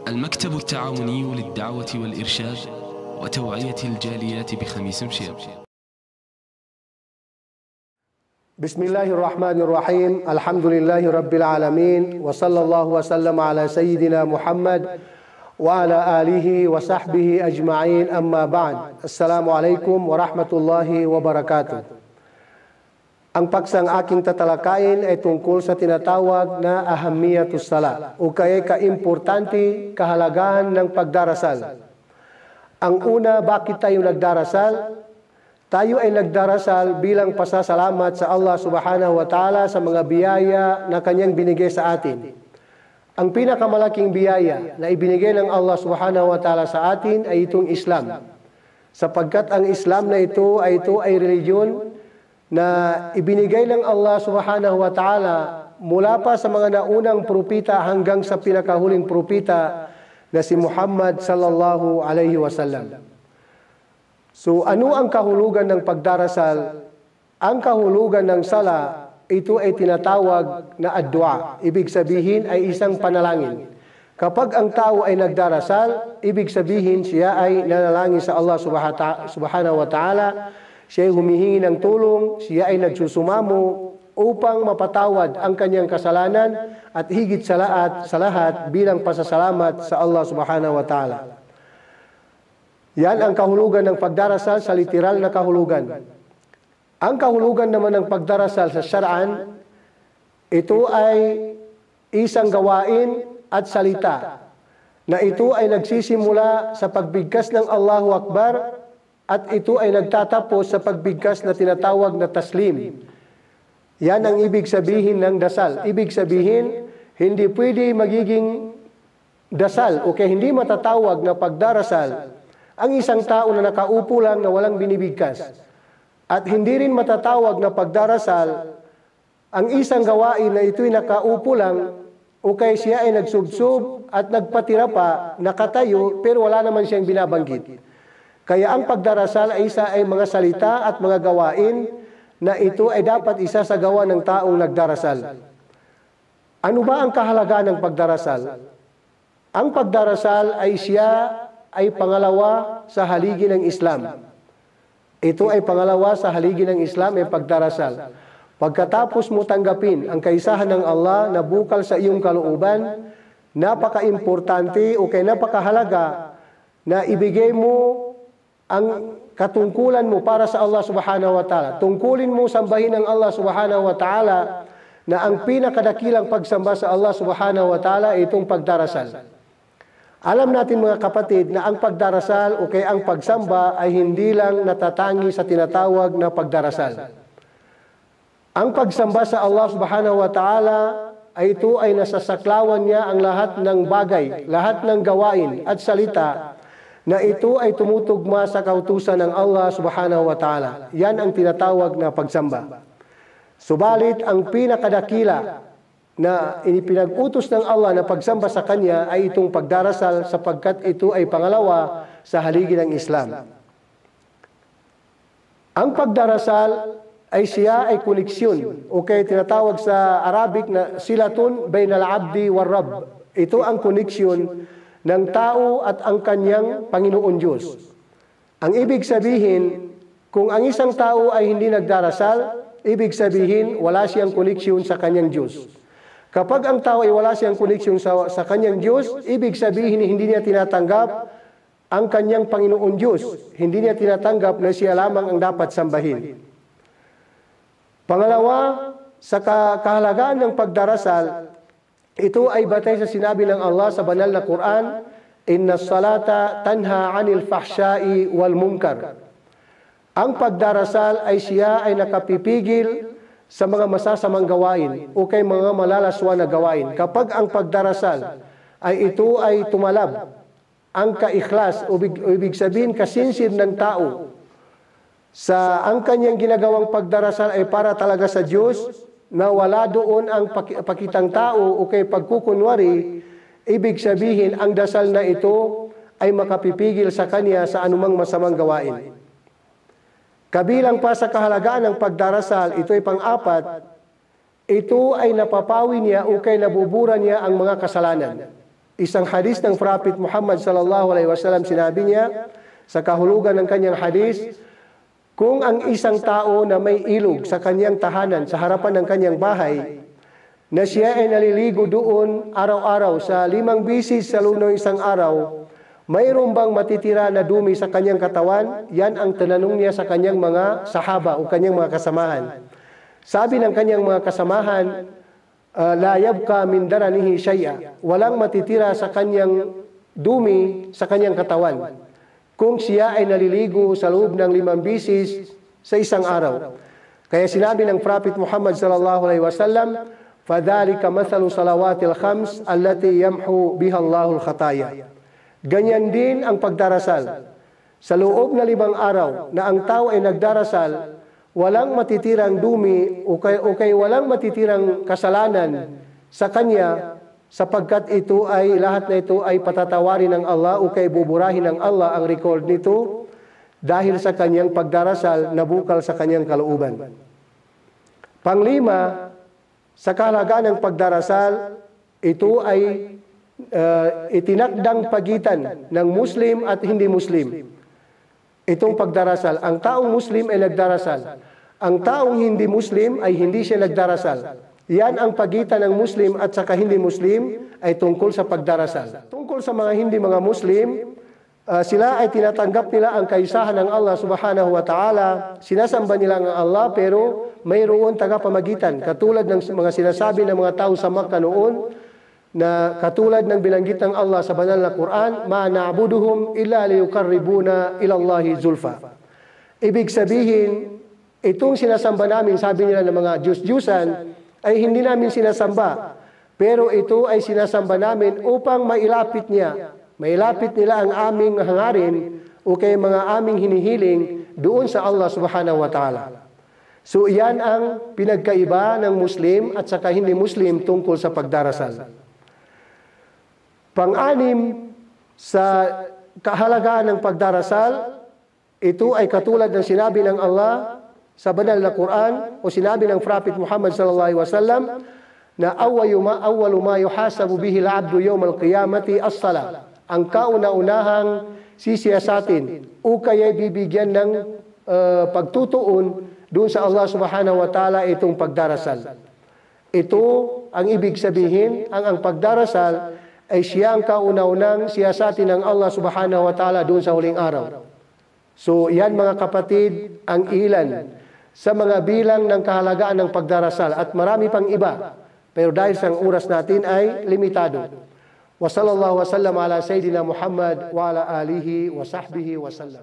المكتب التعاوني للدعوة والإرشاد وتوعية الجاليات بخميس مشيط. بسم الله الرحمن الرحيم. الحمد لله رب العالمين، وصلى الله وسلم على سيدنا محمد وعلى آله وصحبه أجمعين. أما بعد. السلام عليكم warahmatullahi wabarakatuh. Ang paksang aking tatalakayin ay tungkol sa tinatawag na ahamiyatus sala o kaya kaimportante kahalagahan ng pagdarasal. Ang una, bakit tayo nagdarasal? Tayo ay nagdarasal bilang pasasalamat sa Allah subhanahu wa ta'ala sa mga biyaya na kanyang binigay sa atin. Ang pinakamalaking biyaya na ibinigay ng Allah subhanahu wa ta'ala sa atin ay itong Islam. Sapagkat ang Islam na ito ay reliyon na ibinigay ng Allah subhanahu wa ta'ala mula pa sa mga naunang propita hanggang sa pinakahuling propita na si Muhammad sallallahu alaihi wasallam. So ano ang kahulugan ng pagdarasal? Ang kahulugan ng sala, ito ay tinatawag na ad-dua. Ibig sabihin ay isang panalangin. Kapag ang tao ay nagdarasal, ibig sabihin siya ay nanalangin sa Allah subhanahu wa ta'ala. Siya ay humihingi ng tulong, siya ay nagsusumamo upang mapatawad ang kanyang kasalanan at higit sa lahat bilang pasasalamat sa Allah subhanahu wa ta'ala. Yan ang kahulugan ng pagdarasal sa literal na kahulugan. Ang kahulugan naman ng pagdarasal sa syar'an, ito ay isang gawain at salita na ito ay nagsisimula sa pagbigkas ng Allahu Akbar at ito ay nagtatapos sa pagbigkas na tinatawag na taslim. Yan ang ibig sabihin ng dasal. Ibig sabihin, hindi pwede magiging dasal o kaya hindi matatawag na pagdarasal ang isang tao na nakaupo lang na walang binibigkas. At hindi rin matatawag na pagdarasal ang isang gawain na ito'y nakaupo lang o kaya siya ay nagsubsob at nagpatira pa, nakatayo, pero wala naman siyang binabanggit. Kaya ang pagdarasal ay isa ay mga salita at mga gawain na ito ay dapat isa sa gawa ng taong nagdarasal. Ano ba ang kahalagaan ng pagdarasal? Ang pagdarasal ay siya ay pangalawa sa haligi ng Islam. Ito ay pangalawa sa haligi ng Islam ay pagdarasal. Pagkatapos mo tanggapin ang kaisahan ng Allah na bukal sa iyong kalooban, napaka-importante o kaya napakahalaga na ibigay mo ang katungkulan mo para sa Allah subhanahu wa ta'ala. Tungkulin mo sambahin ng Allah subhanahu wa ta'ala na ang pinakadakilang pagsamba sa Allah subhanahu wa ta'ala ay itong pagdarasal. Alam natin mga kapatid na ang pagdarasal o kaya ang pagsamba ay hindi lang natatangi sa tinatawag na pagdarasal. Ang pagsamba sa Allah subhanahu wa ta'ala ay ito ay nasasaklawan niya ang lahat ng bagay, lahat ng gawain at salita na ito ay tumutugma sa kautusan ng Allah subhanahu wa ta'ala. Yan ang tinatawag na pagsamba. Subalit, ang pinakadakila na inipinag-utos ng Allah na pagsamba sa Kanya ay itong pagdarasal sapagkat ito ay pangalawa sa haligi ng Islam. Ang pagdarasal ay siya ay koneksyon o kaya tinatawag sa Arabic na silatun bainal abdi war Rabb. Ito ang koneksyon ng tao at ang kanyang Panginoon Diyos. Ang ibig sabihin, kung ang isang tao ay hindi nagdarasal, ibig sabihin wala siyang koneksyon sa kanyang Diyos. Kapag ang tao ay wala siyang koneksyon sa kanyang Diyos, ibig sabihin hindi niya tinatanggap ang kanyang Panginoon Diyos. Hindi niya tinatanggap na siya lamang ang dapat sambahin. Pangalawa, sa kahalagaan ng pagdarasal, ito ay batay sa sinabi ng Allah sa banal na Quran, "Inna salata tanha 'anil fahsya'i wal munkar." Ang pagdarasal ay siya ay nakapipigil sa mga masasamang gawain o kay mga malalaswa na gawain. Kapag ang pagdarasal ay ito ay tumalab, ang ka-ikhlas o ibig sabihin kasinsir ng tao sa ang kanyang ginagawang pagdarasal ay para talaga sa Diyos, na wala doon ang pakitang tao o kay pagkukunwari, ibig sabihin ang dasal na ito ay makapipigil sa kanya sa anumang masamang gawain. Kabilang pa sa kahalagaan ng pagdarasal, ito ay pang-apat, ito ay napapawi niya o kay nabubura niya ang mga kasalanan. isang hadis ng Prophet Muhammad sallallahu alaihi wasallam, sinabi niya sa kahulugan ng kanyang hadis, kung ang isang tao na may ilog sa kanyang tahanan, sa harapan ng kanyang bahay, na siya ay naliligo doon araw-araw sa 5 bisis sa loob ng isang araw, mayroon bang matitira na dumi sa kanyang katawan? Yan ang tinanong niya sa kanyang mga sahaba o kanyang mga kasamahan. Sabi ng kanyang mga kasamahan, la yabqa min daranihi shay'a. Walang matitira sa kanyang dumi sa kanyang katawan kung siya ay naliligo sa loob ng 5 bisis sa isang araw. Kaya sinabi ng Prophet Muhammad sallallahu alaihi wasallam, فَذَلِكَ مَثَلُ صَلَوَاتِ الْخَمْسِ الَّتِي يَمْحُو بِهَا اللَّهُ الْخَطَايَا. Ganyan din ang pagdarasal. Sa loob na 5 araw na ang tao ay nagdarasal, walang matitirang dumi o kay walang matitirang kasalanan sa kanya, sapagkat lahat na ito ay patatawarin ng Allah o kay buburahin ng Allah ang record nito dahil sa kanyang pagdarasal na bukal sa kanyang kalooban. Panglima, sa kahalagaan ng pagdarasal, ito ay itinakdang pagitan ng Muslim at hindi Muslim. Itong pagdarasal, ang taong Muslim ay nagdarasal. Ang taong hindi Muslim ay hindi siya nagdarasal. Yan ang pagitan ng Muslim at saka hindi Muslim ay tungkol sa pagdarasal. Tungkol sa mga hindi mga Muslim, sila ay tinatanggap nila ang kaisahan ng Allah subhanahu wa ta'ala. Sinasamba nila ang Allah pero mayroon tagapamagitan. Katulad ng mga sinasabi ng mga tao sa Makkah noon, na katulad ng binanggit ng Allah sa banal na Quran, ma na'buduhum illa liyuqarribuna ila Allahi zulfa. Ibig sabihin, itong sinasamba namin, sabi nila ng mga Diyos-Diyusan, ay hindi namin sinasamba, pero ito ay sinasamba namin upang mailapit nila ang aming hangarin o kay mga aming hinihiling doon sa Allah subhanahu wa ta'ala. So iyan ang pinagkaiba ng Muslim at saka hindi Muslim tungkol sa pagdarasal. Pang-anim, sa kahalagaan ng pagdarasal, ito ay katulad ng sinabi ng Allah sa banal na Quran o sinabi ng Prophet Muhammad sallallahu alaihi wasallam na awwalu ma yuhasabu bihi al-'abdu yawm al-qiyamati as-salah. Ang kauna-unahang sisiyasatin o kaya bibigyan ng pagtutuon doon sa Allah subhanahu wa ta'ala itong pagdarasal. Ito ang ibig sabihin, ang pagdarasal ay siya ang kauna-unang siyasatin ng Allah subhanahu wa ta'ala doon sa huling araw. So yan mga kapatid, ang ilan sa mga bilang ng kahalagaan ng pagdarasal at marami pang iba. Pero dahil sa oras natin ay limitado. Wa sallallahu wa sallam ala Sayyidina Muhammad wa ala alihi wa sahbihi wa sallam.